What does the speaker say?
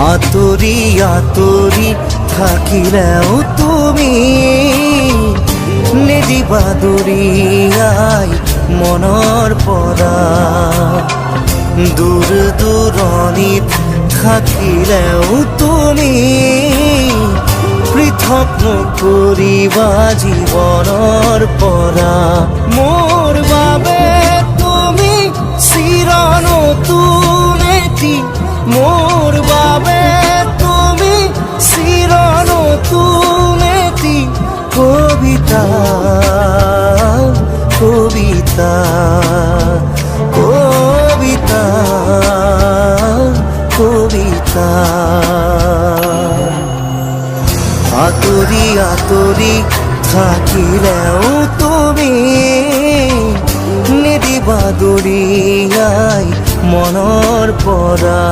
আতরি আতরি থাকিলেও তুমি নিদিবা দূৰিয়াই মনৰ পৰা। দূৰ দূৰণিত থাকিলেও তুমি পৃথক নকৰিবা জীৱনৰ পৰা। মোৰ বাবে তুমি চিৰ নতুন এটি, মোৰ বাবে তুমি চিৰ নতুন এটি কবিতা কবিতা কবিতা কবিতা। আতৰি আতৰি থাকিলেও তুমি নিদিবা দূৰিয়াই মনৰ পৰা।